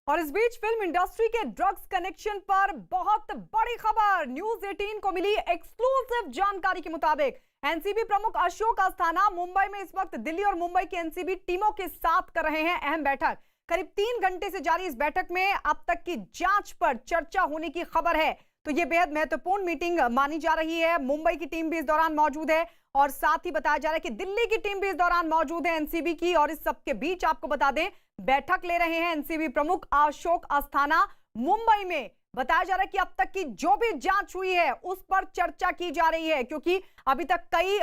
और इस बीच film industry के ड्रग्स कनेक्शन पर बहुत बड़ी खबर न्यूज 18 को मिली एक्सक्लूसिव जानकारी के मुताबिक एनसीबी प्रमुख अशोक अस्थाना मुंबई में इस वक्त दिल्ली और मुंबई की एनसीबी टीमों के साथ कर रहे हैं अहम बैठक। करीब 3 घंटे से जारी इस बैठक में अब तक की जांच पर चर्चा होने की खबर है। तो ये बेहद महत्वपूर्ण मीटिंग मानी जा रही है। मुंबई की टीम भी इस दौरान मौजूद है और साथ ही बताया जा रहा है कि दिल्ली की टीम भी इस दौरान मौजूद है एनसीबी की। और इस सबके बीच आपको बता दें बैठक ले रहे हैं एनसीबी प्रमुख अशोक अस्थाना मुंबई में। बताया जा रहा है कि अब तक की जो भी जांच हुई है उस पर चर्चा की जा रही है, क्योंकि अभी तक कई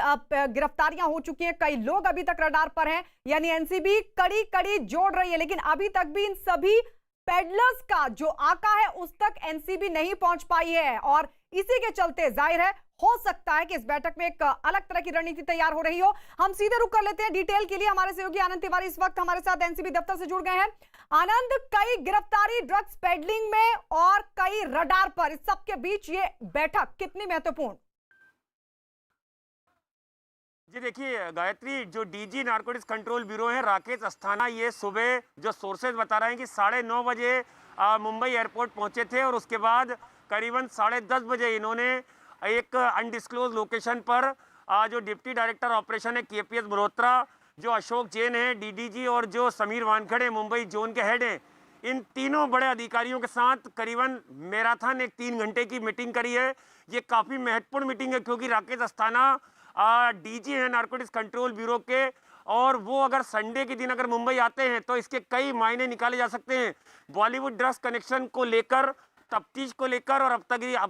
गिरफ्तारियां हो चुकी हैं, कई लोग अभी तक रडार पर हैं। यानी एनसीबी कड़ी कड़ी जोड़ रही है, लेकिन अभी तक भी इन सभी पेडलर्स का जो आका है उस तक एनसीबी नहीं पहुंच पाई है। और इसी के चलते जाहिर है हो सकता है कि इस बैठक में एक अलग तरह की रणनीति तैयार हो रही हो। हम सीधे रुक कर लेते हैं डिटेल के लिए। हमारे सहयोगी आनंद तिवारी इस वक्त हमारे साथ एनसीबी दफ्तर से जुड़ गए हैं। आनंद, कई गिरफ्तारी ड्रग्स पेडलिंग में और कई रडार पर, इस सब के बीच ये बैठक कितनी महत्वपूर्ण? जी देखिए गायत्री, जो डीजी नारकोटिक्स कंट्रोल ब्यूरो है राकेश अस्थाना, ये सुबह जो सोर्सेज बता रहे हैं कि 9:30 बजे मुंबई एयरपोर्ट पहुंचे थे और उसके बाद करीबन 10:30 बजे इन्होंने एक अनडिस्क्लोज लोकेशन पर जो डिप्टी डायरेक्टर ऑपरेशन है केपीएस मल्होत्रा, जो अशोक जैन है डीडीजी और जो समीर वानखड़े मुंबई जोन के हेड हैं, इन तीनों बड़े अधिकारियों के साथ करीबन मैराथन एक 3 घंटे की मीटिंग करी है। ये काफ़ी महत्वपूर्ण मीटिंग है क्योंकि राकेश अस्थाना डीजी है नारकोटिक्स कंट्रोल ब्यूरो के, और वो अगर संडे के दिन अगर मुंबई आते हैं तो इसके कई मायने निकाले जा सकते हैं। बॉलीवुड ड्रग्स कनेक्शन को लेकर, तफ्तीश को लेकर और अब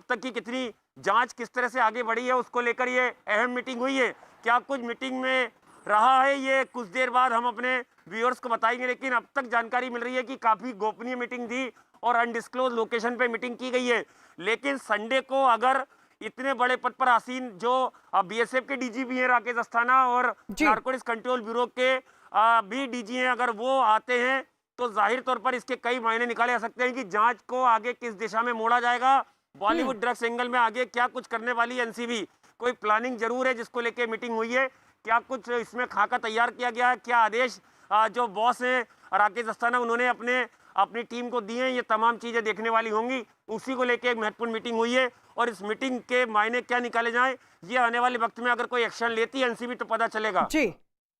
तक की कितनी जांच किस तरह से आगे बढ़ी है उसको लेकर ये अहम मीटिंग हुई है। क्या कुछ मीटिंग में रहा है ये कुछ देर बाद हम अपने व्यूअर्स को बताएंगे, लेकिन अब तक जानकारी मिल रही है कि काफ़ी गोपनीय मीटिंग थी और अनडिस्क्लोज लोकेशन पे मीटिंग की गई है। लेकिन संडे को अगर इतने बड़े पद पर आसीन जो बीएसएफ के डीजी भी हैं राकेश अस्थाना और नारकोटिक्स कंट्रोल ब्यूरो के भी डीजी हैं, अगर वो आते हैं तो जाहिर तौर पर इसके कई मायने निकाले जा सकते हैं कि जांच को आगे किस दिशा में मोड़ा जाएगा। बॉलीवुड ड्रग्स एंगल में आगे क्या कुछ करने वाली एनसीबी, कोई प्लानिंग जरूर है जिसको लेके मीटिंग हुई है। क्या कुछ इसमें खाका तैयार किया गया है, क्या आदेश जो बॉस हैं राकेश अस्थाना उन्होंने अपनी टीम को दिए हैं, ये तमाम चीजें देखने वाली होंगी। उसी को लेके एक महत्वपूर्ण मीटिंग हुई है और इस मीटिंग के मायने क्या निकाले जाएं, ये आने वाले वक्त में अगर कोई एक्शन लेती है एनसीबी तो पता चलेगा। जी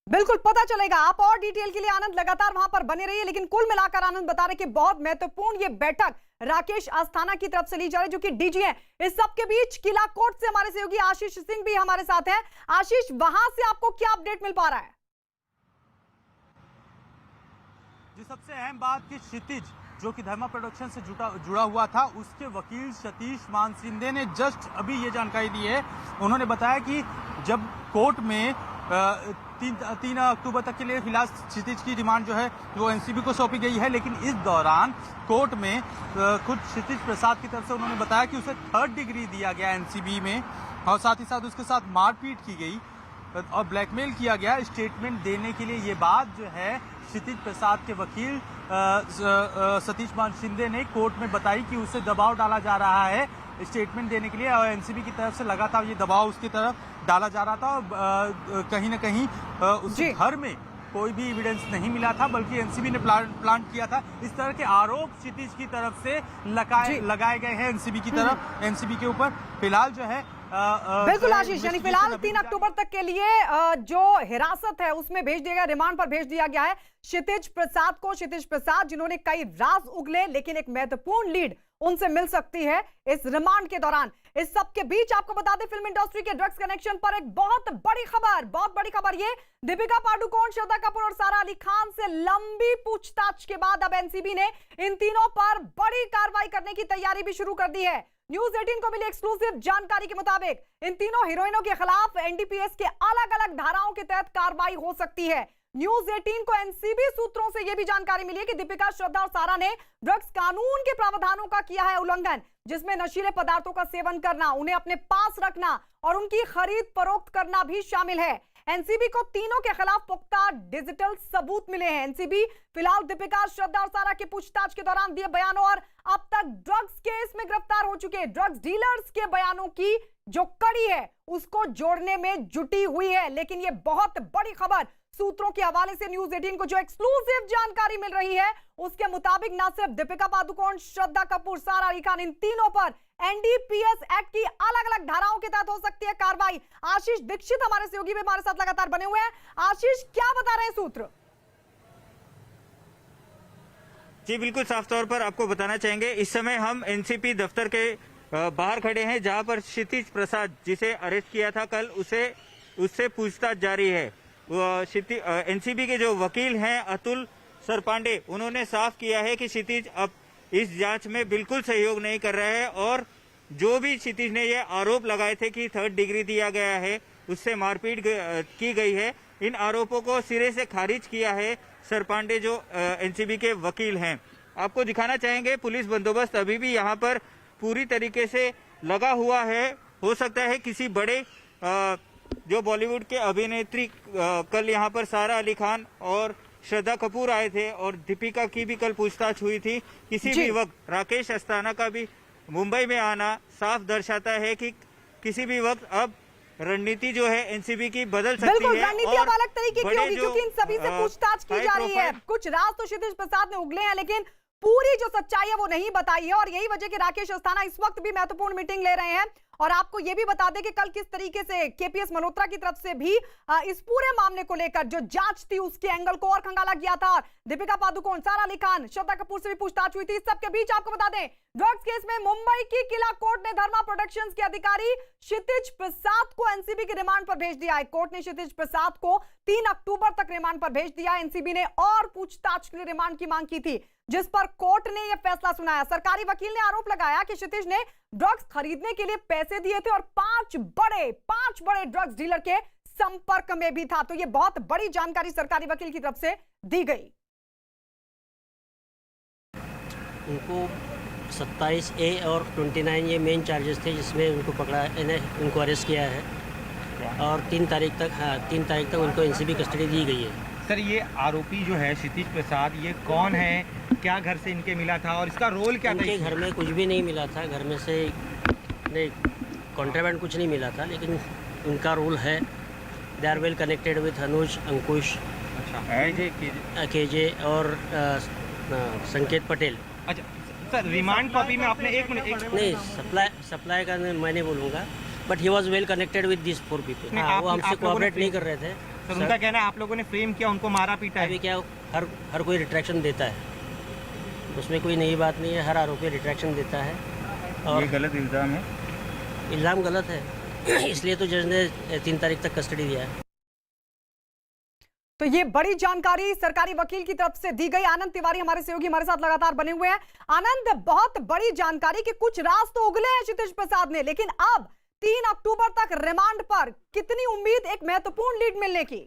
बिल्कुल पता चलेगा। आप और डिटेल के लिए आनंद लगातार वहां पर बने रहिए। लेकिन कुल मिलाकर आनंद बता रहे कि बहुत महत्वपूर्ण ये बैठक राकेश अस्थाना की तरफ से ली जा रही, जो कि डीजी है। इस सब के बीच किला कोट से हमारे सहयोगी आशीष सिंह भी हमारे साथ हैं। आशीष, वहां से आपको क्या अपडेट मिल पा रहा है? जी, सबसे अहम बात कि क्षितिज जो कि धर्मा प्रोडक्शन से जुड़ा हुआ था, उसके वकील सतीश मान शिंदे ने जस्ट अभी ये जानकारी दी है। उन्होंने बताया कि जब कोर्ट में 3 अक्टूबर तक के लिए फिलहाल क्षितिज की रिमांड जो है वो एनसीबी को सौंपी गई है, लेकिन इस दौरान कोर्ट में खुद क्षितिज प्रसाद की तरफ से उन्होंने बताया कि उसे 3rd डिग्री दिया गया एनसीबी में और साथ ही साथ उसके साथ मारपीट की गई और ब्लैकमेल किया गया स्टेटमेंट देने के लिए। ये बात जो है क्षितिज प्रसाद के वकील सतीश मान शिंदे ने कोर्ट में बताई कि उसे दबाव डाला जा रहा है स्टेटमेंट देने के लिए और एनसीबी की तरफ से लगातार ये दबाव उसकी तरफ डाला जा रहा था। और कहीं ना कहीं उसके घर में कोई भी एविडेंस नहीं मिला था, बल्कि एनसीबी ने प्लांट किया था। इस तरह के आरोप क्षितिज की तरफ से लगाए गए हैं एनसीबी की तरफ, एनसीबी के ऊपर। फिलहाल जो है बिल्कुल आशीष, यानी फिलहाल 3 अक्टूबर तक के लिए जो हिरासत है उसमें भेज दिया गया, रिमांड पर भेज दिया गया है क्षितिज प्रसाद को। क्षितिज प्रसाद जिन्होंने कई राज उगले, लेकिन एक महत्वपूर्ण लीड उनसे मिल सकती है इस रिमांड के दौरान। इस सब के बीच आपको बता दें फिल्म इंडस्ट्री के ड्रग्स कनेक्शन पर एक बहुत बड़ी खबर ये दीपिका पादुकोण, श्रद्धा कपूर और सारा अली खान से लंबी पूछताछ के बाद अब एनसीबी ने इन तीनों पर बड़ी कार्रवाई करने की तैयारी भी शुरू कर दी है। न्यूज 18 को मिली एक्सक्लूसिव जानकारी के मुताबिक इन तीनों हीरोइनों के खिलाफ एनडीपीएस के अलग अलग धाराओं के तहत कार्रवाई हो सकती है। न्यूज 18 को एनसीबी सूत्रों से यह भी जानकारी मिली है कि दीपिका, श्रद्धा और सारा ने ड्रग्स कानून के प्रावधानों का किया है उल्लंघन, जिसमें नशीले पदार्थों का सेवन करना, उन्हें अपने पास रखना और उनकी खरीद फरोख्त करना भी शामिल है। एनसीबी को तीनों के खिलाफ पुख्ता डिजिटल सबूत मिले हैं। एनसीबी फिलहाल दीपिका, श्रद्धा और सारा की पूछताछ के दौरान दिए बयानों और अब तक ड्रग्स केस में गिरफ्तार हो चुके ड्रग्स डीलर्स के बयानों की जो कड़ी है उसको जोड़ने में जुटी हुई है। लेकिन यह बहुत बड़ी खबर सूत्रों के हवाले से न्यूज 18 को जो एक्सक्लूसिव जानकारी मिल रही है उसके मुताबिक न सिर्फ दीपिका पादुकोण, श्रद्धा कपूर, सारा अली खान, इन तीनों पर एनडीपीएस एक्ट की अलग अलग धाराओं के तहत हो सकती है कार्रवाई। आशीष दीक्षित हमारे सहयोगी भी हमारे साथ लगातार बने हुए हैं। आशीष, क्या बता रहे हैं सूत्र? जी बिल्कुल, साफ तौर पर आपको बताना चाहेंगे, इस समय हम एनसीपी दफ्तर के बाहर खड़े हैं, जहां पर क्षितिज प्रसाद जिसे अरेस्ट किया था कल, उससे पूछताछ जारी है। एनसीबी के जो वकील हैं अतुल सरपांडे, उन्होंने साफ किया है कि क्षितिज अब इस जांच में बिल्कुल सहयोग नहीं कर रहा है और जो भी क्षितिज ने ये आरोप लगाए थे कि 3rd डिग्री दिया गया है, उससे मारपीट की गई है, इन आरोपों को सिरे से खारिज किया है सरपांडे जो एनसीबी के वकील हैं। आपको दिखाना चाहेंगे पुलिस बंदोबस्त अभी भी यहाँ पर पूरी तरीके से लगा हुआ है। हो सकता है किसी बड़े जो बॉलीवुड के अभिनेत्री कल यहाँ पर सारा अली खान और श्रद्धा कपूर आए थे और दीपिका की भी कल पूछताछ हुई थी, किसी भी वक्त राकेश अस्थाना का भी मुंबई में आना साफ दर्शाता है कि किसी भी वक्त अब रणनीति जो है एनसीबी की बदल सकती है। बिल्कुल, रणनीति अब अलग तरीके की होगी क्योंकि इन सभी से पूछताछ की जा रही है। कुछ राज तो क्षितिज प्रसाद ने उगले हैं लेकिन पूरी जो सच्चाई है वो नहीं बताई है और यही वजह कि राकेश अस्थाना इस वक्त भी महत्वपूर्ण मीटिंग ले रहे हैं। और आपको ये भी बता दें कि कल किस तरीके से केपीएस मल्होत्रा की तरफ से भी इस पूरे मामले को लेकर जो जांच थी उसके एंगल को और खंगाला गया था। दीपिका पादुकोण, सारा अली खान, श्रद्धा कपूर से भी पूछताछ हुई थी। इस सबके बीच आपको बता दें, ड्रग्स केस में मुंबई की किला कोर्ट ने धर्मा प्रोडक्शंस के अधिकारी क्षितिज प्रसाद को एनसीबी के रिमांड पर भेज दिया है। कोर्ट ने क्षितिज प्रसाद को 3 अक्टूबर तक रिमांड पर भेज दिया। एनसीबी ने और पूछताछ के लिए रिमांड की मांग की थी, जिस पर कोर्ट ने यह फैसला सुनाया। सरकारी वकील ने आरोप लगाया कि क्षितिज ने ड्रग्स खरीदने के लिए पैसे दिए थे और 5 बड़े ड्रग्स डीलर के संपर्क में भी था। तो यह बहुत बड़ी जानकारी सरकारी वकील की तरफ से दी गई। उनको 27A और 29 ये मेन चार्जेस थे जिसमें उनको पकड़ा, उनको अरेस्ट किया है और 3 तारीख तक उनको एनसीबी कस्टडी दी गई है। सर, ये आरोपी जो है क्षितिज प्रसाद, ये कौन है, क्या घर से इनके मिला था और इसका रोल क्या था? इनके घर में कुछ भी नहीं मिला था, घर में से नहीं कॉन्ट्राबैंड कुछ नहीं मिला था, लेकिन उनका रोल है। They are well connected with Anuj, Ankush, अच्छा, केजे और संकेत पटेल। अच्छा सर, रिमांड कॉपी में आपने एक मिनट नहीं, सप्लाई का मैं नहीं बोलूँगा, but he was well connected with this 4 people. वो हमसे कोऑपरेट नहीं कर रहे थे। सर, उनका कहना है आप लोगों ने फ्रेम किया, उनको मारा पीटा है। अभी क्या हर कोई रिट्रैक्शन देता है, उसमें कोई नई बात नहीं है, हर आरोपी रिट्रैक्शन देता है और ये गलत इल्ज़ाम है। इल्ज़ाम गलत है, इसलिए तो जज ने 3 तारीख तक कस्टडी दिया है। तो ये बड़ी जानकारी सरकारी वकील की तरफ से दी गई। आनंद तिवारी हमारे सहयोगी हमारे साथ लगातार बने हुए हैं। आनंद, बहुत बड़ी जानकारी कि कुछ राज तो उगले हैं क्षितिज प्रसाद ने, लेकिन अब 3 अक्टूबर तक रिमांड पर कितनी उम्मीद एक महत्वपूर्ण लीड मिलने की?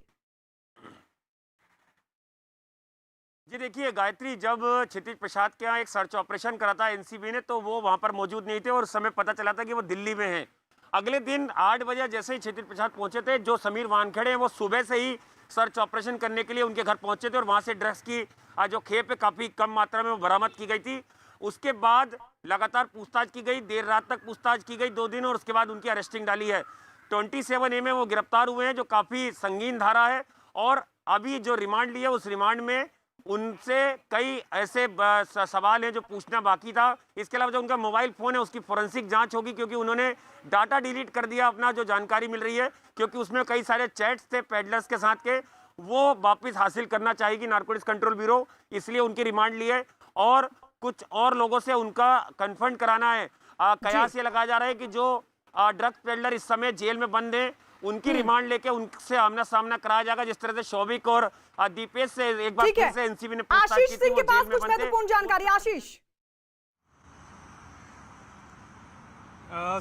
जी देखिए गायत्री, जब क्षितिज प्रसाद के यहाँ एक सर्च ऑपरेशन करा था एनसीबी ने, तो वो वहां पर मौजूद नहीं थे और उस समय पता चला था कि वो दिल्ली में हैं। अगले दिन 8 बजे जैसे ही क्षितिज प्रसाद पहुंचे थे, जो समीर वानखेड़े हैं वो सुबह से ही सर्च ऑपरेशन करने के लिए उनके घर पहुंचे थे और वहां से ड्रग्स की जो खेप है काफी कम मात्रा में वो बरामद की गई थी। उसके बाद लगातार पूछताछ की गई, देर रात तक पूछताछ की गई 2 दिन, और उसके बाद उनकी अरेस्टिंग डाली है। 27A में वो गिरफ्तार हुए हैं, जो काफी संगीन धारा है। और अभी जो रिमांड लिया, उस रिमांड में उनसे कई ऐसे सवाल हैं जो पूछना बाकी था। इसके अलावा जो उनका मोबाइल फोन है उसकी फोरेंसिक जांच होगी, क्योंकि उन्होंने डाटा डिलीट कर दिया अपना, जो जानकारी मिल रही है, क्योंकि उसमें कई सारे चैट्स थे पेडलर्स के साथ के, वो वापस हासिल करना चाहेगी नारकोटिक्स कंट्रोल ब्यूरो, इसलिए उनकी रिमांड ली है। और कुछ और लोगों से उनका कन्फर्म कराना है। कयास ये लगाया जा रहा है कि जो ड्रग्स पेडलर इस समय जेल में बंद हैं, उनकी रिमांड लेके उनसे आमना सामना कराया जाएगा, जिस तरह से शौविक और दीपेश से एक बार फिर से एनसीबी ने पूछताछ की थी। आशीष सिंह के पास कुछ महत्वपूर्ण जानकारी। आशीष,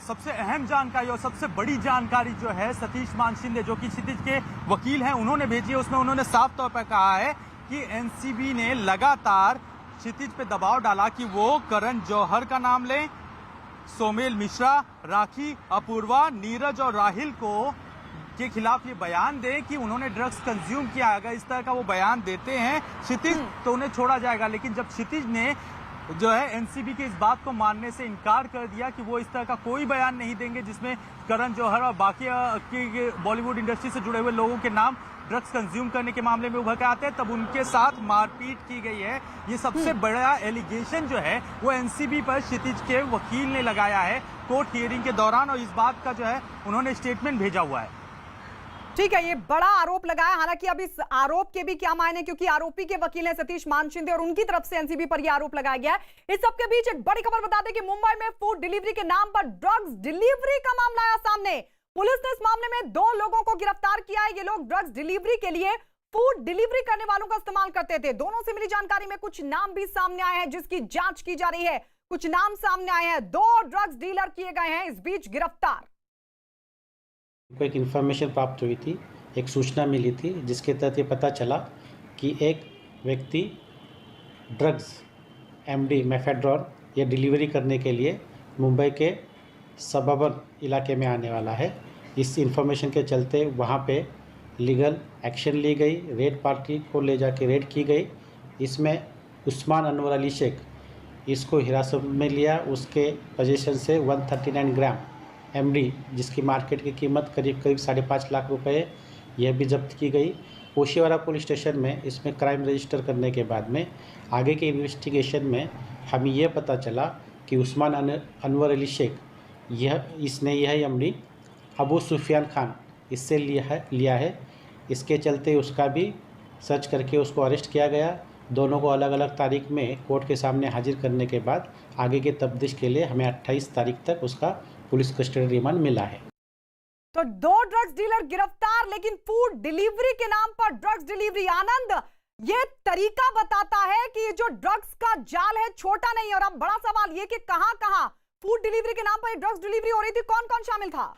सबसे अहम जानकारी और सबसे बड़ी जानकारी जो है सतीश मान शिंदे, जो कि क्षितिज के वकील हैं, उन्होंने भेजी है। उसमें उन्होंने साफ तौर पर कहा है कि एनसीबी ने लगातार क्षितिज पे दबाव डाला कि वो करण जौहर का नाम लें, सोमेल मिश्रा, राखी, अपूर्वा, नीरज और राहिल के खिलाफ ये बयान दें कि उन्होंने ड्रग्स कंज्यूम किया। अगर इस तरह का वो बयान देते हैं क्षितिज तो उन्हें छोड़ा जाएगा। लेकिन जब क्षितिज ने जो है एनसीबी के इस बात को मानने से इनकार कर दिया कि वो इस तरह का कोई बयान नहीं देंगे जिसमें करण जौहर और बाकी बॉलीवुड इंडस्ट्री से जुड़े हुए लोगों के नाम ड्रग्स कंज्यूम करने के मामले में उभर के आते हैं। तब उनके साथ मारपीट की गई है, ये सबसे बड़ा एलिगेशन जो है वो एनसीबी पर क्षितिज के वकील ने लगाया है कोर्ट हियरिंग के दौरान, और इस बात का जो है उन्होंने स्टेटमेंट भेजा हुआ है। ठीक है, ये बड़ा आरोप लगाया। हालांकि अब इस आरोप के भी क्या मायने, क्योंकि आरोपी के वकील हैं सतीश मानशिंदे और उनकी तरफ से एनसीबी पर यह आरोप लगाया गया है। इस सबके बीच एक बड़ी खबर बता दें कि मुंबई में फूड डिलीवरी के नाम पर ड्रग्स डिलीवरी का मामला आया सामने। पुलिस ने इस मामले में 2 लोगों को गिरफ्तार किया है। ये लोग ड्रग्स डिलीवरी के लिए फूड डिलीवरी करने वालों का इस्तेमाल करते थे। दोनों से मिली जानकारी में कुछ नाम भी सामने आए हैं जिसकी जांच की जा रही है। कुछ नाम सामने आए हैं, 2 ड्रग्स डीलर किए गए हैं इस बीच गिरफ्तार। को एक इन्फॉर्मेशन प्राप्त हुई थी, एक सूचना मिली थी जिसके तहत ये पता चला कि एक व्यक्ति ड्रग्स एमडी मेफेड्रॉन ये डिलीवरी करने के लिए मुंबई के सबर्बन इलाके में आने वाला है। इस इन्फॉर्मेशन के चलते वहाँ पे लीगल एक्शन ली गई, रेड पार्टी को ले जाके रेड की गई। इसमें उस्मान अनवर अली शेख इसको हिरासत में लिया, उसके पोजीशन से 139 ग्राम एमडी जिसकी मार्केट की कीमत करीब 5.5 लाख रुपए यह भी जब्त की गई। ओशिवारा पुलिस स्टेशन में इसमें क्राइम रजिस्टर करने के बाद में आगे के इन्वेस्टिगेशन में हमें यह पता चला कि उस्मान अनवर अली शेख इसने यह एमडी अबू सुफियान खान इससे लिया है। इसके चलते उसका भी सर्च करके उसको अरेस्ट किया गया। दोनों को अलग अलग तारीख में कोर्ट के सामने हाजिर करने के बाद आगे के तफ्तीश के लिए हमें 28 तारीख तक उसका पुलिस कस्टडी रिमांड मिला है। तो 2 ड्रग्स डीलर गिरफ्तार, लेकिन फूड डिलीवरी के नाम पर ड्रग्स डिलीवरी। आनंद, ये तरीका बताता है कि ये जो ड्रग्स का जाल है छोटा नहीं। और अब बड़ा सवाल ये कि कहां फूड डिलीवरी के नाम पर ड्रग्स डिलीवरी हो रही थी, कौन कौन शामिल था?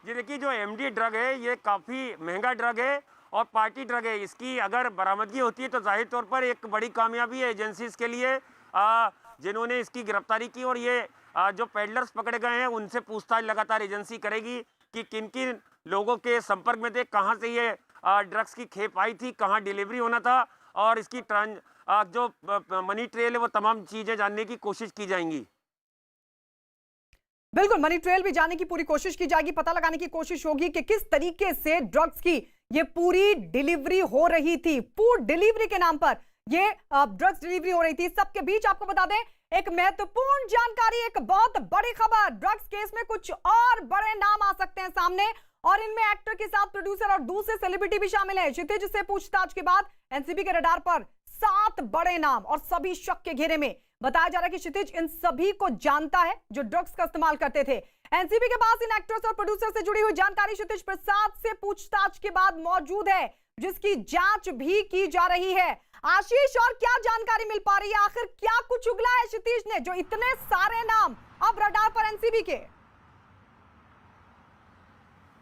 जी देखिए, जो एमडी ड्रग है ये काफ़ी महंगा ड्रग है और पार्टी ड्रग है। इसकी अगर बरामदगी होती है तो जाहिर तौर पर एक बड़ी कामयाबी है एजेंसीज के लिए जिन्होंने इसकी गिरफ्तारी की। और ये जो पेडलर्स पकड़े गए हैं उनसे पूछताछ लगातार एजेंसी करेगी कि किन किन लोगों के संपर्क में थे, कहां से ये ड्रग्स की खेप आई थी, कहां डिलीवरी होना था, और इसकी जो मनी ट्रेल है वो तमाम चीज़ें जानने की कोशिश की जाएंगी। बिल्कुल, मनी ट्रेल भी जानने की पूरी कोशिश की जाएगी। पता लगाने की कोशिश होगी कि किस तरीके से ड्रग्स की ये पूरी डिलीवरी हो रही थी। फूड डिलीवरी के नाम पर ये ड्रग्स डिलीवरी हो रही थी। सबके बीच आपको बता दें एक महत्वपूर्ण जानकारी, एक बहुत बड़ी खबर। ड्रग्स केस में कुछ और बड़े नाम आ सकते हैं सामने, और इनमें एक्टर के साथ प्रोड्यूसर और दूसरे सेलिब्रिटी भी शामिल हैं। क्षितिज से पूछताछ के बाद एनसीबी के रडार पर 7 बड़े नाम और सभी शक के घेरे में। बताया जा रहा है कि क्षितिज इन सभी को जानता है जो ड्रग्स का इस्तेमाल करते थे। एनसीबी के पास इन एक्टर्स और प्रोड्यूसर से जुड़ी हुई जानकारी क्षितिज प्रसाद से पूछताछ के बाद मौजूद है, जिसकी जांच भी की जा रही है। आशीष, और क्या जानकारी मिल पा रही है? आखिर क्या कुछ उगला है क्षितिज ने जो इतने सारे नाम अब रडार पर एनसीबी के?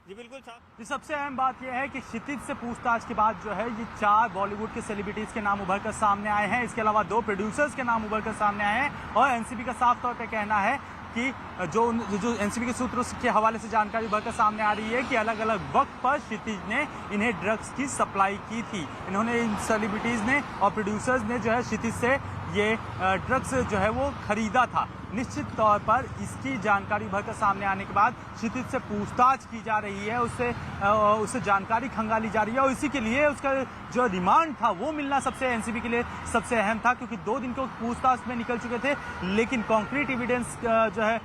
जी बिल्कुल साहब, ये सबसे अहम बात यह है कि क्षितिज से पूछताछ के बाद जो है ये 4 बॉलीवुड के सेलिब्रिटीज के नाम उभर कर सामने आए हैं। इसके अलावा 2 प्रोड्यूसर्स के नाम उभर कर सामने आए हैं। और एनसीबी का साफ तौर पे कहना है कि जो एनसीबी के सूत्रों के हवाले से जानकारी उभर कर सामने आ रही है कि अलग अलग वक्त पर क्षितिज ने इन्हें ड्रग्स की सप्लाई की थी। इन्होंने इन सेलिब्रिटीज ने और प्रोड्यूसर्स ने जो है क्षितिज से ये ड्रग्स जो है वो खरीदा था। निश्चित तौर पर इसकी जानकारी उभर कर सामने आने के बाद क्षितिज से पूछताछ की जा रही है, उससे जानकारी खंगाली जा रही है। और इसी के लिए उसका जो रिमांड था वो मिलना सबसे एनसीबी के लिए सबसे अहम था, क्योंकि 2 दिन को पूछताछ में निकल चुके थे, लेकिन कॉन्क्रीट एविडेंस जो है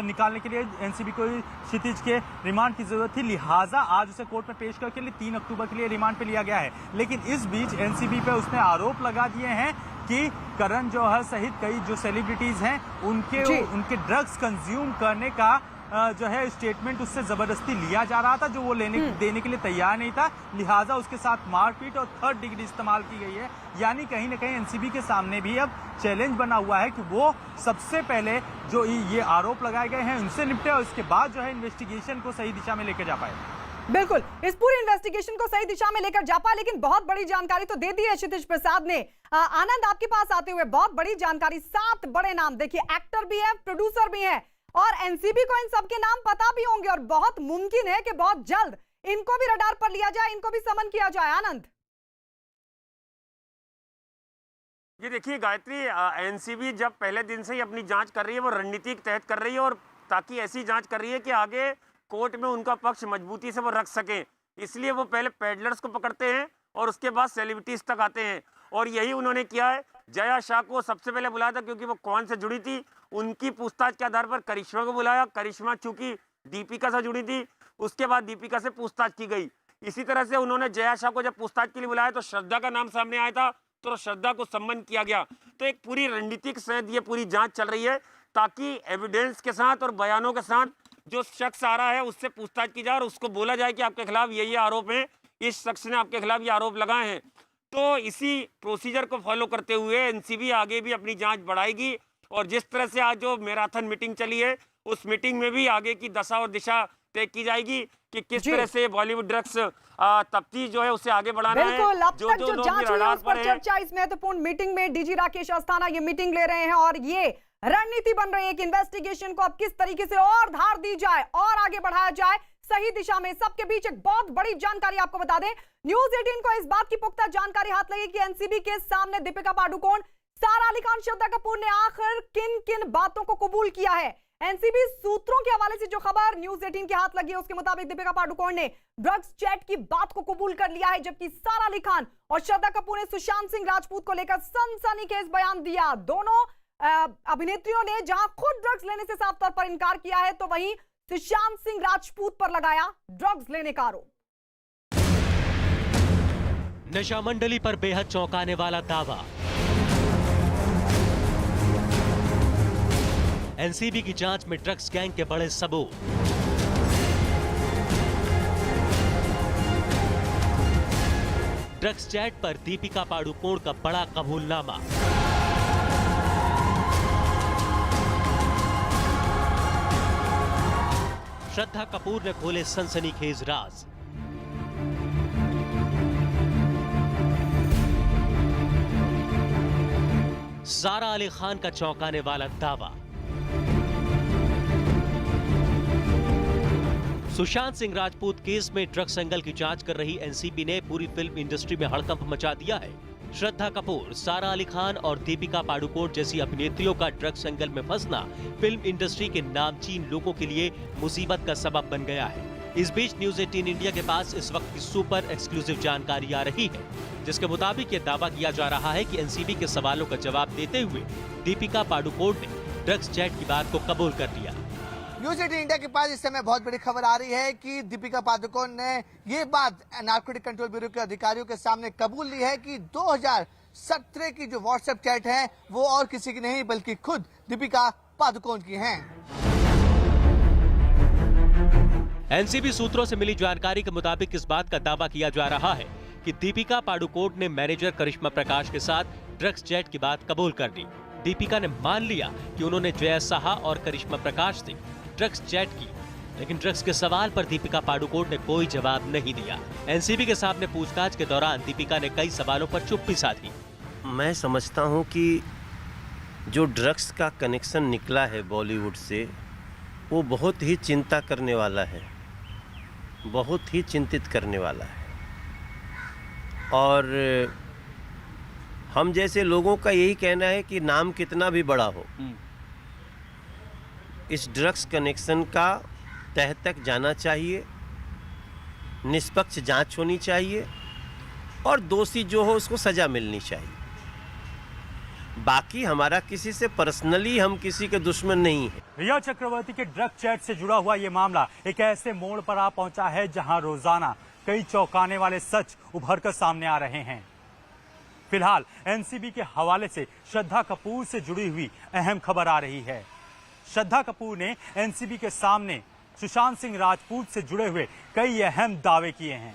निकालने के लिए एनसीबी को क्षितिज के रिमांड की जरूरत थी। लिहाजा आज उसे कोर्ट में पेश करके 3 अक्टूबर के लिए रिमांड पे लिया गया है। लेकिन इस बीच एनसीबी पे उसने आरोप लगा दिए हैं कि करण जौहर सहित कई जो सेलिब्रिटीज हैं उनके ड्रग्स कंज्यूम करने का जो है स्टेटमेंट उससे जबरदस्ती लिया जा रहा था, जो वो देने के लिए तैयार नहीं था। लिहाजा उसके साथ मारपीट और 3rd डिग्री इस्तेमाल की गई है। यानी कहीं ना कहीं एनसीबी के सामने भी अब चैलेंज बना हुआ है कि वो सबसे पहले जो ये आरोप लगाए गए हैं उनसे निपटे और इसके बाद जो है इन्वेस्टिगेशन को सही दिशा में लेकर जा पाए। बिल्कुल, इस पूरी इन्वेस्टिगेशन को सही दिशा में लेकर जा पाए। लेकिन बहुत बड़ी जानकारी तो दे दी है क्षितिज प्रसाद ने। आनंद, आपके पास आते हुए बहुत बड़ी जानकारी, 7 बड़े नाम। देखिए, एक्टर भी है, प्रोड्यूसर भी है, और एनसीबी को इन सबके नाम पता भी होंगे, और बहुत मुमकिन है कि बहुत जल्द इनको भी रडार पर लिया जाए, इनको भी समन किया जाए। आनंद। ये देखिए गायत्री, एनसीबी जब पहले दिन से ही अपनी जांच कर रही है, वो रणनीति के तहत कर रही है, और ताकि ऐसी जांच कर रही है कि आगे कोर्ट में उनका पक्ष मजबूती से वो रख सकें। इसलिए वो पहले पेडलर्स को पकड़ते हैं और उसके बाद सेलिब्रिटीज तक आते हैं, और यही उन्होंने किया है। जया शाह को सबसे पहले बुलाया था क्योंकि वो कौन से जुड़ी थी, उनकी पूछताछ के आधार पर करिश्मा को बुलाया। करिश्मा चूंकि दीपिका से जुड़ी थी, उसके बाद दीपिका से पूछताछ की गई। इसी तरह से उन्होंने जया शाह को जब पूछताछ के लिए बुलाया तो श्रद्धा का नाम सामने आया था, तो श्रद्धा को सम्मान किया गया। तो एक पूरी रणनीतिक सहित ये पूरी जांच चल रही है ताकि एविडेंस के साथ और बयानों के साथ जो शख्स आ रहा है उससे पूछताछ की जाए और उसको बोला जाए कि आपके खिलाफ ये आरोप है, इस शख्स ने आपके खिलाफ ये आरोप लगाए हैं। तो इसी प्रोसीजर को फॉलो करते हुए एनसीबी आगे भी अपनी जांच बढ़ाएगी, और जिस तरह से आज जो मैराथन मीटिंग चली है उस मीटिंग में भी आगे की दशा और दिशा तय की जाएगी कि किस तरह से बॉलीवुड ड्रग्स तफ्तीश जो है उसे आगे बढ़ाना है। बिल्कुल, अब तक जो लोग जांच हुई है रडार उस पर है। चर्चा इस महत्वपूर्ण मीटिंग में डीजी राकेश अस्थाना ये मीटिंग ले रहे हैं, और ये रणनीति बन रही है कि इन्वेस्टिगेशन को अब किस तरीके से और धार दी जाए और आगे बढ़ाया जाए सही दिशा में। सबके बीच एक बहुत बड़ी जानकारी आपको बता दें, न्यूज 18 को इस बात की पुख्ता जानकारी हाथ लगी कि एनसीबी के सामने दीपिका पादुकोण, सारा अली खान, श्रद्धा कपूर ने आखिर किन किन बातों को कबूल किया है। एनसीबी सूत्रों के हवाले से जो खबर न्यूज 18 के हाथ लगी है उसके मुताबिक दीपिका पादुकोण ने ड्रग्स चैट की बात को कबूल कर लिया है, जबकि सारा अली खान और श्रद्धा कपूर ने सुशांत सिंह राजपूत को लेकर सनसनीखेज बयान दिया। दोनों अभिनेत्रियों ने जहां खुद ड्रग्स लेने से साफ तौर पर इनकार किया है, तो वहीं सुशांत सिंह राजपूत पर लगाया ड्रग्स लेने का आरोप। नशा मंडली पर बेहद चौंकाने वाला दावा। एनसीबी की जांच में ड्रग्स गैंग के बड़े सबूत। ड्रग्स चैट पर दीपिका पादुकोण का बड़ा कबूलनामा। श्रद्धा कपूर ने खोले सनसनीखेज राज। सारा अली खान का चौंकाने वाला दावा। सुशांत सिंह राजपूत केस में ड्रग्स एंगल की जांच कर रही एनसीबी ने पूरी फिल्म इंडस्ट्री में हड़कंप मचा दिया है। श्रद्धा कपूर, सारा अली खान और दीपिका पादुकोण जैसी अभिनेत्रियों का ड्रग्स एंगल में फंसना फिल्म इंडस्ट्री के नामचीन लोगों के लिए मुसीबत का सबब बन गया है। इस बीच न्यूज 18 इंडिया के पास इस वक्त की सुपर एक्सक्लूसिव जानकारी आ रही है, जिसके मुताबिक ये दावा किया जा रहा है कि एनसीबी के सवालों का जवाब देते हुए दीपिका पादुकोण ने ड्रग्स चैट की बात को कबूल कर लिया। न्यूज 18 इंडिया के पास इस समय बहुत बड़ी खबर आ रही है कि दीपिका पादुकोण ने ये बात नारकोटिक कंट्रोल ब्यूरो के अधिकारियों के सामने कबूल ली है कि 2017 की जो व्हाट्सएप चैट है वो और किसी की नहीं बल्कि खुद दीपिका पादुकोण की हैं। एनसीबी सूत्रों से मिली जानकारी के मुताबिक इस बात का दावा किया जा रहा है कि दीपिका पादुकोण ने मैनेजर करिश्मा प्रकाश के साथ ड्रग्स चैट की बात कबूल कर ली। दीपिका ने मान लिया कि उन्होंने जया साहा और करिश्मा प्रकाश से ड्रग्स चैट की, लेकिन ड्रग्स के सवाल पर दीपिका पादुकोण ने कोई जवाब नहीं दिया। एनसीबी के सामने पूछताछ के दौरान दीपिका ने कई सवालों पर चुप्पी साधी। मैं समझता हूं कि जो ड्रग्स का कनेक्शन निकला है बॉलीवुड से, वो बहुत ही चिंता करने वाला है, बहुत ही चिंतित करने वाला है। और हम जैसे लोगों का यही कहना है कि नाम कितना भी बड़ा हो, इस ड्रग्स कनेक्शन का तह तक जाना चाहिए, निष्पक्ष जांच होनी चाहिए और दोषी जो हो उसको सजा मिलनी चाहिए। बाकी हमारा किसी से पर्सनली हम किसी के दुश्मन नहीं है। रिया चक्रवर्ती के ड्रग चैट से जुड़ा हुआ ये मामला एक ऐसे मोड़ पर आ पहुंचा है जहां रोजाना कई चौंकाने वाले सच उभरकर सामने आ रहे हैं। फिलहाल एनसीबी के हवाले से श्रद्धा कपूर से जुड़ी हुई अहम खबर आ रही है। श्रद्धा कपूर ने एनसीबी के सामने सुशांत सिंह राजपूत से जुड़े हुए कई अहम दावे किए हैं।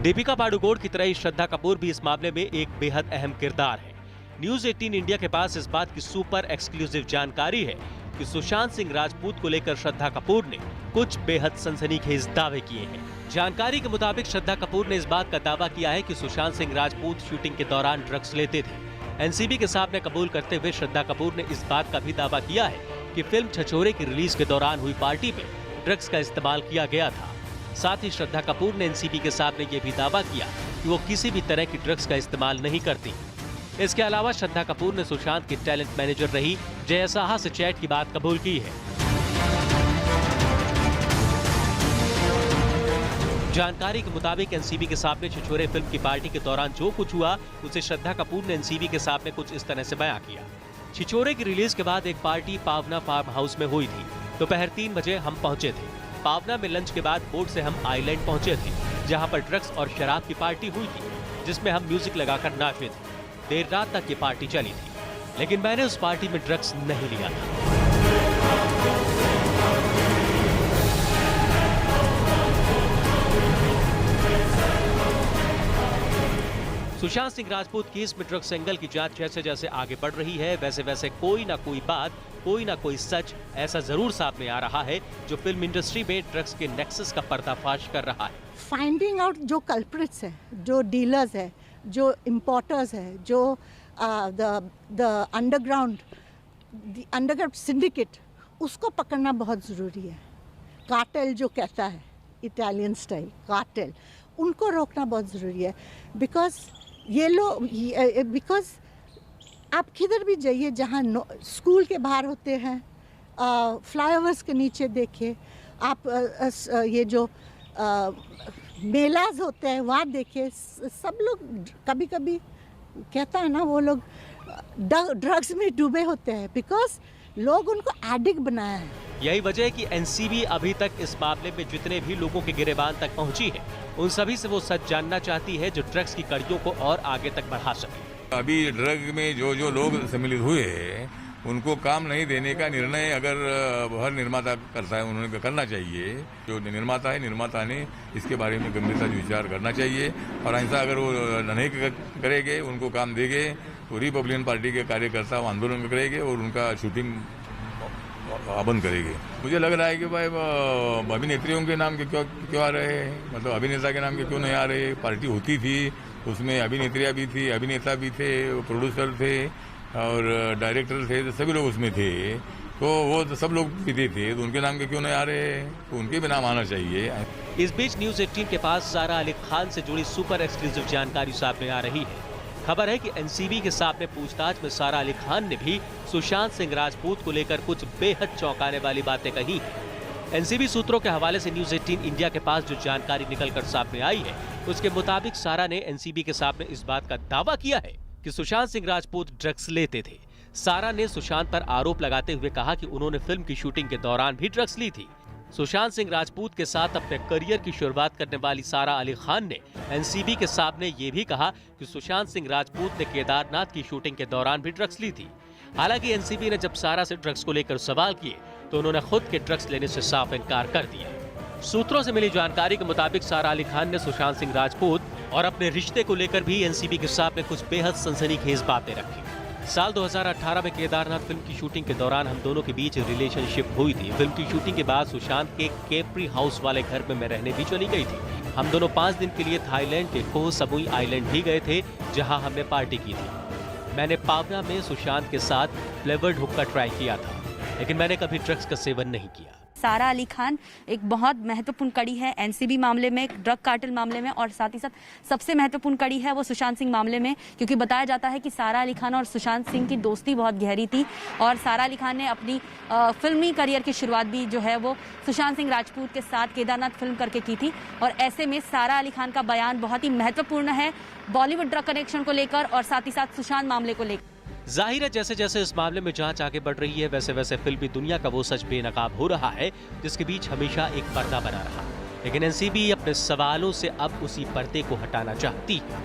दीपिका पादुकोण की तरह ही श्रद्धा कपूर भी इस मामले में एक बेहद अहम किरदार है। न्यूज 18 इंडिया के पास इस बात की सुपर एक्सक्लूसिव जानकारी है कि सुशांत सिंह राजपूत को लेकर श्रद्धा कपूर ने कुछ बेहद सनसनीखेज दावे किए हैं। जानकारी के मुताबिक श्रद्धा कपूर ने इस बात का दावा किया है कि सुशांत सिंह राजपूत शूटिंग के दौरान ड्रग्स लेते थे। एनसीबी के सामने कबूल करते हुए श्रद्धा कपूर ने इस बात का भी दावा किया है कि फिल्म छछोरे की रिलीज के दौरान हुई पार्टी में ड्रग्स का इस्तेमाल किया गया था। साथ ही श्रद्धा कपूर ने एनसीबी के सामने ये भी दावा किया कि कि वो किसी भी तरह की ड्रग्स का इस्तेमाल नहीं करती। इसके अलावा श्रद्धा कपूर ने सुशांत की टैलेंट मैनेजर रही जया साहा से चैट की बात कबूल की है। जानकारी के मुताबिक एनसीबी के सामने छिछोरे फिल्म की पार्टी के दौरान जो कुछ हुआ उसे श्रद्धा कपूर ने एनसीबी के सामने कुछ इस तरह से बयां किया। छिछोरे की रिलीज के बाद एक पार्टी पावना फार्म हाउस में हुई थी। दोपहर 3 बजे हम पहुंचे थे। पावना में लंच के बाद बोट से हम आइलैंड पहुंचे थे, जहां पर ड्रग्स और शराब की पार्टी हुई थी, जिसमें हम म्यूजिक लगाकर नाचे थे। देर रात तक ये पार्टी चली थी, लेकिन मैंने उस पार्टी में ड्रग्स नहीं लिया था। सुशांत सिंह राजपूत केस में ड्रग्स एंगल की जांच जैसे जैसे आगे बढ़ रही है, वैसे वैसे कोई ना कोई बात, कोई ना कोई सच ऐसा जरूर सामने आ रहा है जो फिल्म इंडस्ट्री में ड्रग्स के नेक्सस का पर्दाफाश कर रहा है। फाइंडिंग आउट जो कल्प्रिट्स है, जो डीलर्स है, जो इम्पोर्टर्स है, जो द अंडरग्राउंड सिंडिकेट, उसको पकड़ना बहुत ज़रूरी है। कार्टेल जो कहता है, इटालियन स्टाइल कार्टेल, उनको रोकना बहुत ज़रूरी है। बिकॉज आप किधर भी जाइए जहाँ स्कूल के बाहर होते हैं, फ्लाईओवर्स के नीचे देखिए, आप ये जो मेलाज होते हैं वहाँ देखिए, सब लोग कभी कभी कहता है ना, वो लोग ड्रग्स में डूबे होते हैं, बिकॉज लोग उनको एडिक्ट बनाया है। यही वजह है कि एनसीबी अभी तक इस मामले में जितने भी लोगों के गिरेबान तक पहुंची है, उन सभी से वो सच जानना चाहती है जो ड्रग्स की कड़ियों को और आगे तक बढ़ा सके। अभी ड्रग में जो लोग सम्मिलित हुए हैं, उनको काम नहीं देने का निर्णय अगर हर निर्माता करता है, उन्होंने करना चाहिए। जो निर्माता ने इसके बारे में गंभीरता से विचार करना चाहिए, और ऐसा अगर वो नहीं करेंगे, उनको काम देंगे, तो रिपब्लिकन पार्टी के कार्यकर्ता आंदोलन करेंगे और उनका शूटिंग बंद करेंगे। मुझे लग रहा है कि भाई अभिनेत्रियों के नाम के क्यों आ रहे हैं, मतलब अभिनेता के नाम के क्यों नहीं आ रहे। पार्टी होती थी, उसमें अभिनेत्रियाँ भी थी, अभिनेता भी थे, प्रोड्यूसर थे और डायरेक्टर थे, तो सभी लोग उसमें थे, तो वो तो सब लोग पीते थे, तो उनके नाम के क्यों नहीं आ रहे, तो उनके भी नाम आना चाहिए। इस बीच न्यूज 18 के पास सारा अली खान से जुड़ी सुपर एक्सक्लूसिव जानकारी सामने आ रही है। खबर है कि एनसीबी के सामने पूछताछ में सारा अली खान ने भी सुशांत सिंह राजपूत को लेकर कुछ बेहद चौंकाने वाली बातें कही हैं। एनसीबी सूत्रों के हवाले से न्यूज 18 इंडिया के पास जो जानकारी निकलकर सामने आई है, उसके मुताबिक सारा ने एनसीबी के सामने इस बात का दावा किया है कि सुशांत सिंह राजपूत ड्रग्स लेते थे। सारा ने सुशांत पर आरोप लगाते हुए कहा कि उन्होंने फिल्म की शूटिंग के दौरान भी ड्रग्स ली थी। सुशांत सिंह राजपूत के साथ अपने करियर की शुरुआत करने वाली सारा अली खान ने एनसीबी के सामने ये भी कहा कि सुशांत सिंह राजपूत ने केदारनाथ की शूटिंग के दौरान भी ड्रग्स ली थी। हालांकि एनसीबी ने जब सारा से ड्रग्स को लेकर सवाल किए तो उन्होंने खुद के ड्रग्स लेने से साफ इनकार कर दिया। सूत्रों से मिली जानकारी के मुताबिक सारा अली खान ने सुशांत सिंह राजपूत और अपने रिश्ते को लेकर भी एनसीबी के सामने कुछ बेहद सनसनीखेज बातें रखी। साल 2018 में केदारनाथ फिल्म की शूटिंग के दौरान हम दोनों के बीच रिलेशनशिप हुई थी। फिल्म की शूटिंग के बाद सुशांत के केप्री हाउस वाले घर में मैं रहने भी चली गई थी। हम दोनों 5 दिन के लिए थाईलैंड के कोह समुई आइलैंड भी गए थे, जहां हमने पार्टी की थी। मैंने पावना में सुशांत के साथ फ्लेवर्ड हुक्का ट्राई किया था, लेकिन मैंने कभी ड्रग्स का सेवन नहीं किया। सारा अली खान एक बहुत महत्वपूर्ण कड़ी है एनसीबी मामले में, ड्रग कार्टेल मामले में, और साथ ही साथ सबसे महत्वपूर्ण कड़ी है वो सुशांत सिंह मामले में, क्योंकि बताया जाता है कि सारा अली खान और सुशांत सिंह की दोस्ती बहुत गहरी थी और सारा अली खान ने अपनी फिल्मी करियर की शुरुआत भी जो है वो सुशांत सिंह राजपूत के साथ केदारनाथ फिल्म करके की थी। और ऐसे में सारा अली खान का बयान बहुत ही महत्वपूर्ण है बॉलीवुड ड्रग कनेक्शन को लेकर और साथ ही साथ सुशांत मामले को लेकर। जाहिर है जैसे जैसे इस मामले में जांच आगे बढ़ रही है, वैसे वैसे फिल्मी दुनिया का वो सच बेनकाब हो रहा है जिसके बीच हमेशा एक पर्दा बना रहा। लेकिन एनसीबी अपने सवालों से अब उसी पर्दे को हटाना चाहती है।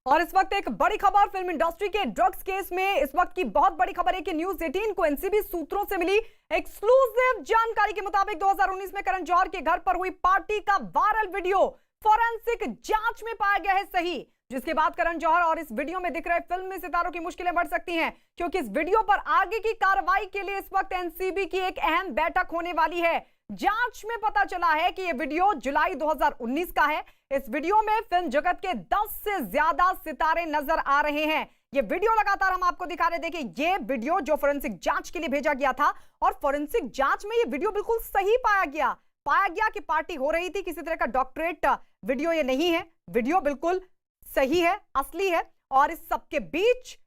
और इस वक्त एक बड़ी खबर फिल्म इंडस्ट्री के ड्रग्स केस में। इस वक्त की बहुत बड़ी खबर है कि न्यूज 18 को एनसीबी सूत्रों से मिली एक्सक्लूसिव जानकारी के मुताबिक 2019 में करण जौहर के घर पर हुई पार्टी का वायरल वीडियो फॉरेंसिक जांच में पाया गया है सही, जिसके बाद करण जौहर और इस वीडियो में दिख रहे फिल्मी सितारों की मुश्किलें बढ़ सकती हैं, क्योंकि इस वीडियो पर आगे की कार्रवाई के लिए इस वक्त एनसीबी की एक अहम बैठक होने वाली है। जांच में पता चला है कि यह वीडियो जुलाई 2019 का है। इस वीडियो में फिल्म जगत के 10 से ज्यादा सितारे नजर आ रहे हैं। ये वीडियो लगातार हम आपको दिखा रहे। देखिए, ये वीडियो जो फोरेंसिक जांच के लिए भेजा गया था और फोरेंसिक जांच में ये वीडियो बिल्कुल सही पाया गया। पाया गया कि पार्टी हो रही थी, किसी तरह का डॉक्टरेट वीडियो ये नहीं है, वीडियो बिल्कुल सही है, असली है। और इस सबके बीच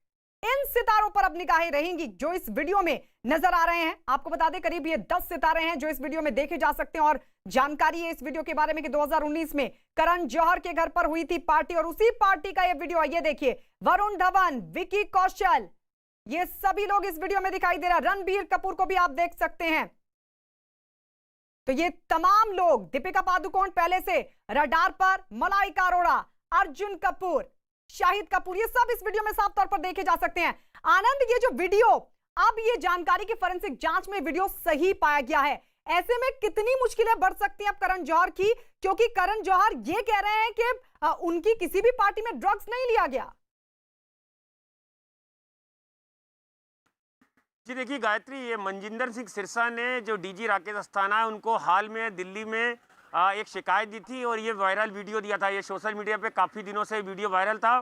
इन सितारों पर अब निगाहें रहेंगी जो इस वीडियो में नजर आ रहे हैं। आपको बता दें करीब ये 10 सितारे हैं जो इस वीडियो में देखे जा सकते हैं। और जानकारी है इस वीडियो के बारे में कि 2019 में करण जौहर के घर पर हुई थी पार्टी और उसी पार्टी का ये वीडियो, ये देखिए, वरुण धवन, विकी कौशल, ये सभी लोग इस वीडियो में दिखाई दे रहा है। रणबीर कपूर को भी आप देख सकते हैं। तो ये तमाम लोग, दीपिका पादुकोण पहले से रडार पर, मलाइका अरोड़ा, अर्जुन कपूर, शाहिद कपूर, ये सब इस वीडियो में साफ तौर पर देखे जा सकते हैं। आनंद, ये जो वीडियो, अब ये जानकारी की फोरेंसिक जांच में वीडियो सही पाया गया है। ऐसे में कितनी मुश्किलें बढ़ सकती हैं अब करण जौहर की, क्योंकि करण जौहर ये कह रहे हैं कि उनकी किसी भी पार्टी में ड्रग्स नहीं लिया गया। जी देखिए गायत्री, ये मनजिंदर सिंह सिरसा ने जो डीजी राकेश अस्थाना है उनको हाल में दिल्ली में एक शिकायत दी थी और ये वायरल वीडियो दिया था। ये सोशल मीडिया पे काफ़ी दिनों से वीडियो वायरल था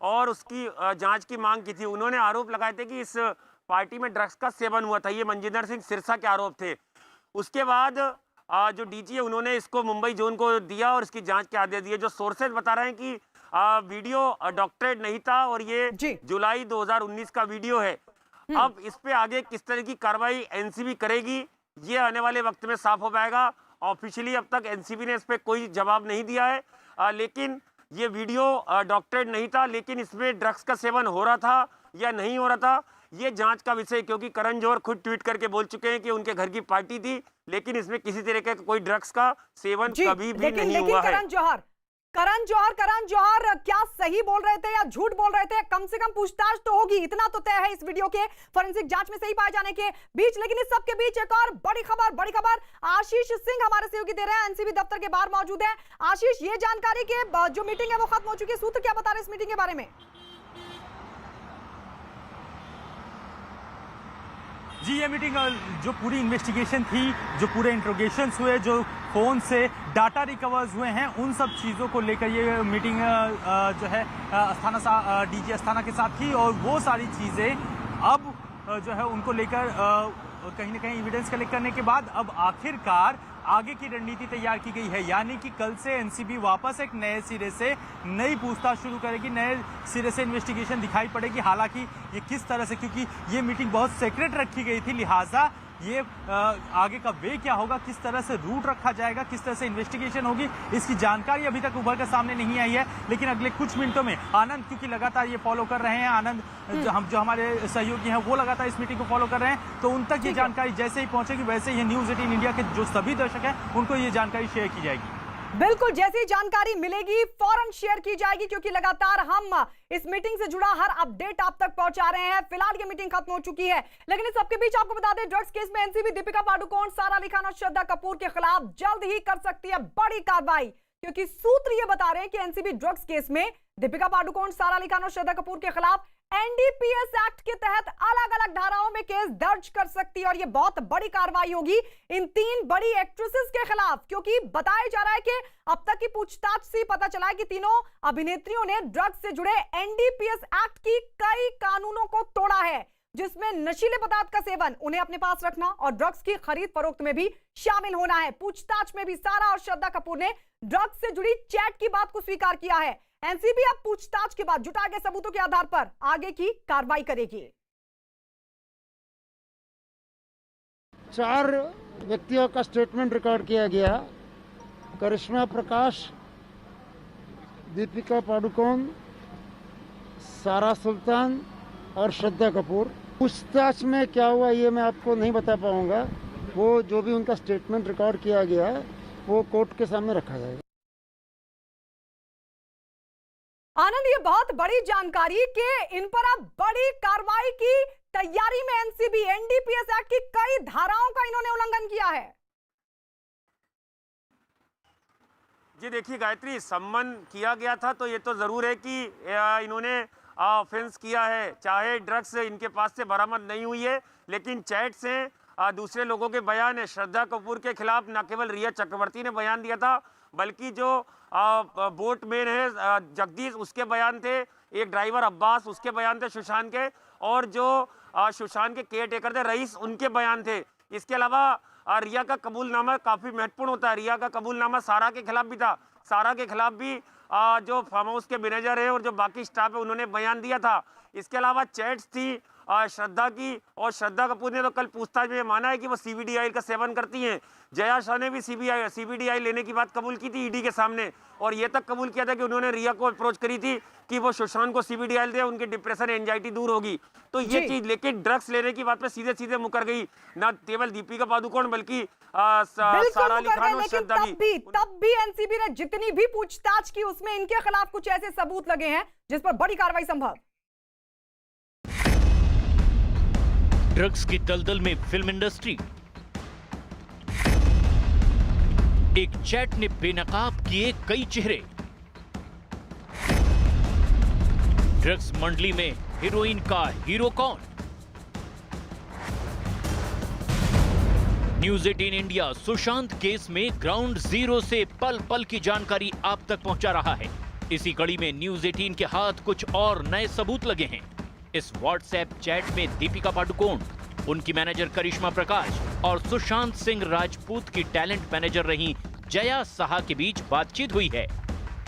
और उसकी जांच की मांग की थी। उन्होंने आरोप लगाए थे कि इस पार्टी में ड्रग्स का सेवन हुआ था। ये मनजिंदर सिंह सिरसा के आरोप थे। उसके बाद जो डीजी है उन्होंने इसको मुंबई जोन को दिया और इसकी जाँच के आदेश दिए। जो सोर्सेज बता रहे हैं कि वीडियो डॉक्टरेट नहीं था और ये जुलाई 2019 का वीडियो है। अब इस पे आगे किस तरह की कार्रवाई एनसीबी करेगी ये आने वाले वक्त में साफ हो पाएगा। ऑफिशियली अब तक एनसीबी ने इस पे कोई जवाब नहीं दिया है, लेकिन ये वीडियो डॉक्टरेट नहीं था, लेकिन इसमें ड्रग्स का सेवन हो रहा था या नहीं हो रहा था ये जांच का विषय, क्योंकि करण जौहर खुद ट्वीट करके बोल चुके हैं कि उनके घर की पार्टी थी लेकिन इसमें किसी तरह का कोई ड्रग्स का सेवन कभी भी नहीं हुआ है। करण जौहर क्या सही बोल रहे थे या झूठ बोल रहे थे? कम से कम पूछताछ तो होगी, इतना तो तय है इस वीडियो के फोरेंसिक जांच में सही पाए जाने के बीच। लेकिन इस सब के बीच एक और बड़ी खबर आशीष सिंह हमारे सहयोगी दे रहे हैं, एनसीबी दफ्तर के बाहर मौजूद है। आशीष, ये जानकारी के जो मीटिंग है वो खत्म हो चुकी है, सूत्र क्या बता रहे हैं इस मीटिंग के बारे में? जी, ये मीटिंग जो पूरी इन्वेस्टिगेशन थी, जो पूरे इंट्रोगेशंस हुए, जो फोन से डाटा रिकवर्स हुए हैं, उन सब चीज़ों को लेकर ये मीटिंग जो है डीजी अस्थाना के साथ थी। और वो सारी चीज़ें अब जो है उनको लेकर कहीं ना कहीं एविडेंस कलेक्ट करने के बाद अब आखिरकार आगे की रणनीति तैयार की गई है। यानी कि कल से एनसीबी वापस एक नए सिरे से नई पूछताछ शुरू करेगी, नए सिरे से इन्वेस्टिगेशन दिखाई पड़ेगी। हालांकि ये किस तरह से, क्योंकि ये मीटिंग बहुत सीक्रेट रखी गई थी, लिहाजा ये आगे का वे क्या होगा, किस तरह से रूट रखा जाएगा, किस तरह से इन्वेस्टिगेशन होगी, इसकी जानकारी अभी तक उभर कर सामने नहीं आई है। लेकिन अगले कुछ मिनटों में आनंद, क्योंकि लगातार ये फॉलो कर रहे हैं, आनंद जो हमारे सहयोगी हैं वो लगातार इस मीटिंग को फॉलो कर रहे हैं, तो उन तक ये जानकारी जैसे ही पहुंचेगी वैसे ही न्यूज़ 18 इंडिया के जो सभी दर्शक हैं उनको ये जानकारी शेयर की जाएगी। बिल्कुल, जैसी जानकारी मिलेगी फौरन शेयर की जाएगी, क्योंकि लगातार हम इस मीटिंग से जुड़ा हर अपडेट आप तक पहुंचा रहे हैं। फिलहाल ये मीटिंग खत्म हो चुकी है, लेकिन इस सबके बीच आपको बता दें ड्रग्स केस में एनसीबी दीपिका पादुकोण, सारा अली खान और श्रद्धा कपूर के खिलाफ जल्द ही कर सकती है बड़ी कार्रवाई, क्योंकि सूत्र ये बता रहे हैं कि एनसीबी ड्रग्स केस में दीपिका पादुकोण, सारा अली खान और श्रद्धा कपूर के खिलाफ एनडीपीएस एक्ट के तहत अलग अलग धाराओं में केस दर्ज कर सकती है। और ये बहुत बड़ी कार्रवाई होगी इन 3 बड़ी एक्ट्रेसेस के खिलाफ, क्योंकि बताया जा रहा है कि अब तक की पूछताछ से पता चला है कि तीनों अभिनेत्रियों ने ड्रग्स से जुड़े एनडीपीएस एक्ट की कई कानूनों को तोड़ा है, जिसमें नशीले पदार्थ का सेवन, उन्हें अपने पास रखना और ड्रग्स की खरीद फरोख्त में भी शामिल होना है। पूछताछ में भी सारा और श्रद्धा कपूर ने ड्रग्स से जुड़ी चैट की बात को स्वीकार किया है। एनसीबी अब पूछताछ के बाद जुटाए गए सबूतों के आधार पर आगे की कार्रवाई करेगी। 4 व्यक्तियों का स्टेटमेंट रिकॉर्ड किया गया। करिश्मा प्रकाश, दीपिका पादुकोण, सारा सुल्तान और श्रद्धा कपूर। पूछताछ में क्या हुआ ये मैं आपको नहीं बता पाऊंगा। वो जो भी उनका स्टेटमेंट रिकॉर्ड किया गया है वो कोर्ट के सामने रखा जाएगा। आनंद, ये बहुत बड़ी जानकारी कि इन पर अब बड़ी कार्रवाई की तैयारी में एनसीबी, एनडीपीएस एक्ट की कई धाराओं का इन्होंने उल्लंघन किया है। जी देखिए गायत्री, सम्मन किया गया था तो ये तो जरूर है कि इन्होंने ऑफेंस किया है, चाहे ड्रग्स इनके पास से बरामद नहीं हुई है, लेकिन चैट से दूसरे लोगों के बयान है। श्रद्धा कपूर के खिलाफ न केवल रिया चक्रवर्ती ने बयान दिया था, बल्कि जो बोटमैन है जगदीश, उसके बयान थे, एक ड्राइवर अब्बास, उसके बयान थे सुशांत के, और जो सुशांत के केयर टेकर थे रईस, उनके बयान थे। इसके अलावा रिया का कबूलनामा काफी महत्वपूर्ण होता है। रिया का कबूलनामा सारा के खिलाफ भी था। सारा के खिलाफ भी जो फार्म हाउस के मैनेजर है और जो बाकी स्टाफ है उन्होंने बयान दिया था। इसके अलावा चैट्स थी श्रद्धा की, और श्रद्धा कपूर ने तो कल पूछताछ में माना है कि वो सीबीडी ऑयल का सेवन करती हैं। जया शाह ने भी सीबीडी ऑयल लेने की बात कबूल की थी ईडी के सामने, और ये तक कबूल किया था कि उन्होंने रिया को अप्रोच करी थी कि वो सुशांत को सीबीडी ऑयल दे, उनकी डिप्रेशन एंजाइटी दूर होगी। तो ये चीज, लेकिन ड्रग्स लेने की बात पे सीधे सीधे मुकर गई ना केवल दीपिका पादुकोण बल्कि सारा अली खान और श्रद्धा भी। तब भी एनसीबी ने जितनी भी पूछताछ की उसमें इनके खिलाफ कुछ ऐसे सबूत लगे हैं जिस पर बड़ी कार्रवाई संभव। ड्रग्स की दलदल में फिल्म इंडस्ट्री, एक चैट ने बेनकाब किए कई चेहरे। ड्रग्स मंडली में हीरोइन का हीरो कौन? न्यूज 18 इंडिया सुशांत केस में ग्राउंड जीरो से पल पल की जानकारी आप तक पहुंचा रहा है। इसी कड़ी में न्यूज 18 के हाथ कुछ और नए सबूत लगे हैं। इस व्हाट्सएप चैट में दीपिका पादुकोण, उनकी मैनेजर करिश्मा प्रकाश और सुशांत सिंह राजपूत की टैलेंट मैनेजर रही जया साहा के बीच बातचीत हुई है।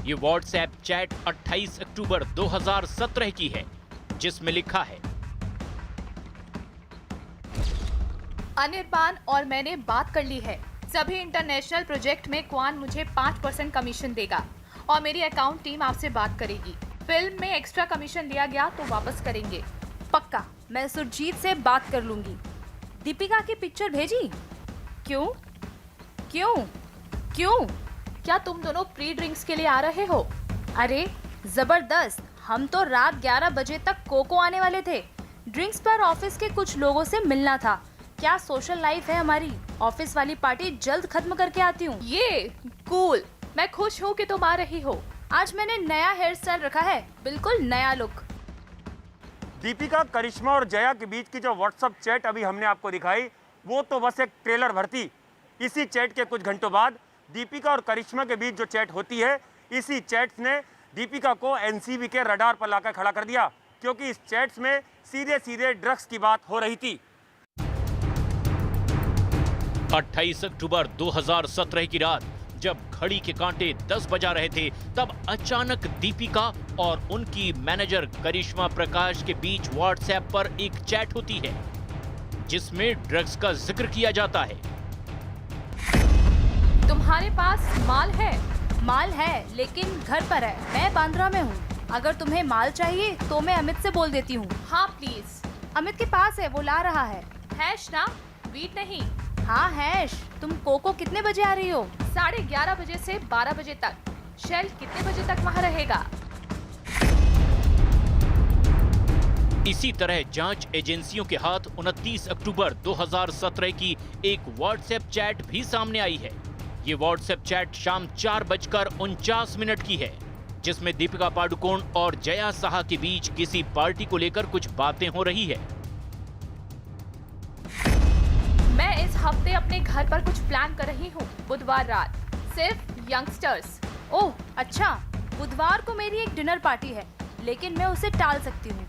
ये व्हाट्सएप चैट 28 अक्टूबर 2017 की है, जिसमें लिखा है, अनिर्बान और मैंने बात कर ली है। सभी इंटरनेशनल प्रोजेक्ट में क्वान मुझे 5% कमीशन देगा और मेरी अकाउंट टीम आपसे बात करेगी। फिल्म में एक्स्ट्रा कमीशन लिया गया तो वापस करेंगे। पक्का मैं सुरजीत से बात कर लूंगी। दीपिका की पिक्चर भेजी? क्यों क्यों क्यों? क्या तुम दोनों प्री ड्रिंक्स के लिए आ रहे हो? अरे जबरदस्त, हम तो रात 11 बजे तक कोको आने वाले थे। ड्रिंक्स पर ऑफिस के कुछ लोगों से मिलना था। क्या सोशल लाइफ है हमारी। ऑफिस वाली पार्टी जल्द खत्म करके आती हूँ। ये कूल, मैं खुश हूँ कि तुम आ रही हो। आज मैंने नया हेयर स्टाइल रखा है, बिल्कुल नया लुक। दीपिका, करिश्मा और जया के बीच की जो व्हाट्सएप चैट अभी हमने आपको दिखाई, वो तो बस एक ट्रेलर भर थी। इसी चैट के कुछ घंटों बाद दीपिका और करिश्मा के बीच जो चैट होती है, इसी चैट्स ने दीपिका को एनसीबी के रडार पर लाकर खड़ा कर दिया, क्योंकि इस चैट्स में सीधे सीधे ड्रग्स की बात हो रही थी। 28 अक्टूबर 2017 की रात जब घड़ी के कांटे 10 बजा रहे थे, तब अचानक दीपिका और उनकी मैनेजर करिश्मा प्रकाश के बीच व्हाट्सएप पर एक चैट होती है, जिसमें ड्रग्स का जिक्र किया जाता है। तुम्हारे पास माल है? माल है, लेकिन घर पर है। मैं बांद्रा में हूँ। अगर तुम्हें माल चाहिए तो मैं अमित से बोल देती हूँ। हाँ प्लीज। अमित के पास है, वो ला रहा है। हैश ना, वीट नहीं। हाँ हैश। तुम कोको कितने बजे आ रही हो? 11:30 बजे से 12 बजे तक। शेल कितने बजे तक वहाँ रहेगा? इसी तरह जांच एजेंसियों के हाथ 29 अक्टूबर 2017 की एक व्हाट्सएप चैट भी सामने आई है। ये व्हाट्सएप चैट शाम 4:49 की है, जिसमें दीपिका पादुकोण और जया साहा के बीच किसी पार्टी को लेकर कुछ बातें हो रही है। मैं इस हफ्ते अपने घर पर कुछ प्लान कर रही हूँ। बुधवार रात, सिर्फ यंगस्टर्स। ओह अच्छा, बुधवार को मेरी एक डिनर पार्टी है, लेकिन मैं उसे टाल सकती हूँ।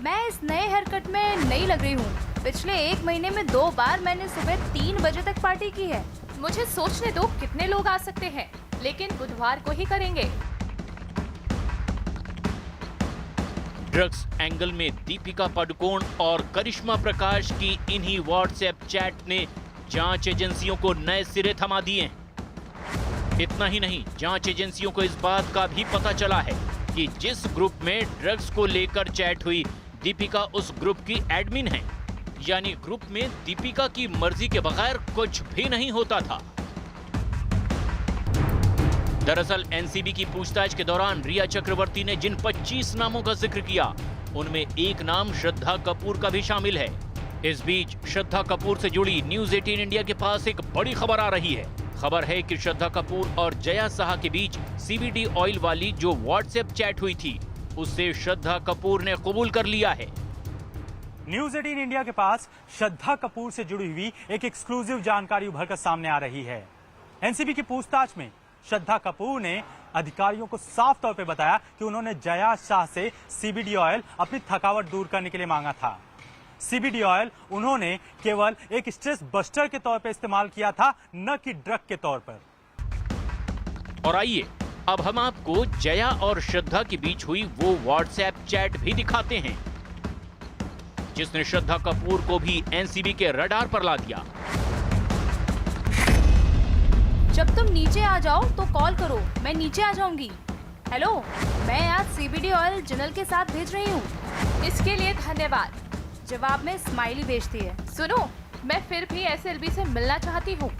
मैं इस नए हेयरकट में नई लग रही हूँ। पिछले 1 महीने में 2 बार मैंने सुबह 3 बजे तक पार्टी की है। मुझे सोचने दो कितने लोग आ सकते हैं, लेकिन बुधवार को ही करेंगे। ड्रग्स एंगल में दीपिका पादुकोण और करिश्मा प्रकाश की इन्हीं व्हाट्सएप चैट ने जांच एजेंसियों को नए सिरे थमा दिए। इतना ही नहीं, जांच एजेंसियों को इस बात का भी पता चला है कि जिस ग्रुप में ड्रग्स को लेकर चैट हुई, दीपिका उस ग्रुप की एडमिन है। यानी ग्रुप में दीपिका की मर्जी के बगैर कुछ भी नहीं होता था। दरअसल एनसीबी की पूछताछ के दौरान रिया चक्रवर्ती ने जिन 25 नामों का जिक्र किया, उनमें एक नाम श्रद्धा कपूर का भी शामिल है। इस बीच श्रद्धा कपूर से जुड़ी न्यूज 18 इंडिया के पास एक बड़ी खबर आ रही है। खबर है कि श्रद्धा कपूर और जया साहा के बीच सीबीडी ऑयल वाली जो व्हाट्सएप चैट हुई थी, उससे श्रद्धा कपूर ने कबूल कर लिया है। न्यूज 18 इंडिया के पास श्रद्धा कपूर से जुड़ी हुई एक एक्सक्लूसिव जानकारी उभरकर सामने आ रही है। एनसीबी की पूछताछ में श्रद्धा कपूर ने अधिकारियों को साफ तौर पे बताया कि उन्होंने जया शाह से सीबीडी ऑयल अपनी थकावट दूर करने के लिए मांगा था। CBD ऑयल उन्होंने केवल एक स्ट्रेस बस्टर के तौर पर इस्तेमाल किया था, न कि ड्रग के तौर पर। और आइए अब हम आपको जया और श्रद्धा के बीच हुई वो व्हाट्सएप चैट भी दिखाते हैं जिसने श्रद्धा कपूर को भी एनसीबी के रडार पर ला दिया। जब तुम नीचे आ जाओ तो कॉल करो, मैं नीचे आ जाऊंगी। हेलो, मैं आज CBD ऑयल जनरल के साथ भेज रही हूँ, इसके लिए धन्यवाद। जवाब में स्माइली भेजती है। सुनो, मैं फिर भी SLB से मिलना चाहती हूँ।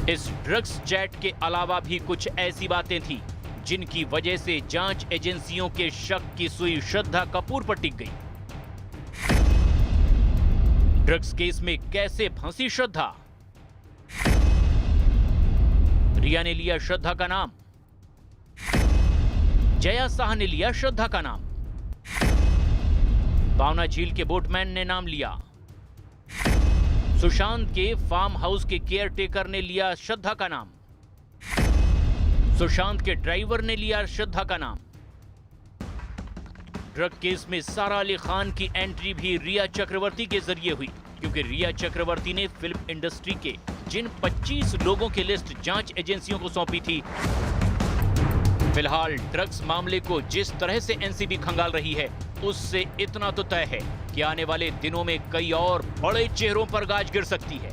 इस ड्रग्स चैट के अलावा भी कुछ ऐसी बातें थी जिनकी वजह से जांच एजेंसियों के शक की सुई श्रद्धा कपूर पर टिक गई। ड्रग्स केस में कैसे फंसी श्रद्धा? रिया ने लिया श्रद्धा का नाम, जया शाह ने लिया श्रद्धा का नाम, भावना झील के बोटमैन ने नाम लिया, सुशांत के फार्म हाउस के केयर टेकर ने लिया श्रद्धा का नाम, सुशांत के ड्राइवर ने लिया श्रद्धा का नाम। ड्रग केस में सारा अली खान की एंट्री भी रिया चक्रवर्ती के जरिए हुई, क्योंकि रिया चक्रवर्ती ने फिल्म इंडस्ट्री के जिन 25 लोगों की लिस्ट जांच एजेंसियों को सौंपी थी। फिलहाल ड्रग्स मामले को जिस तरह से एनसीबी खंगाल रही है, उससे इतना तो तय है कि आने वाले दिनों में कई और बड़े चेहरों पर गाज गिर सकती है।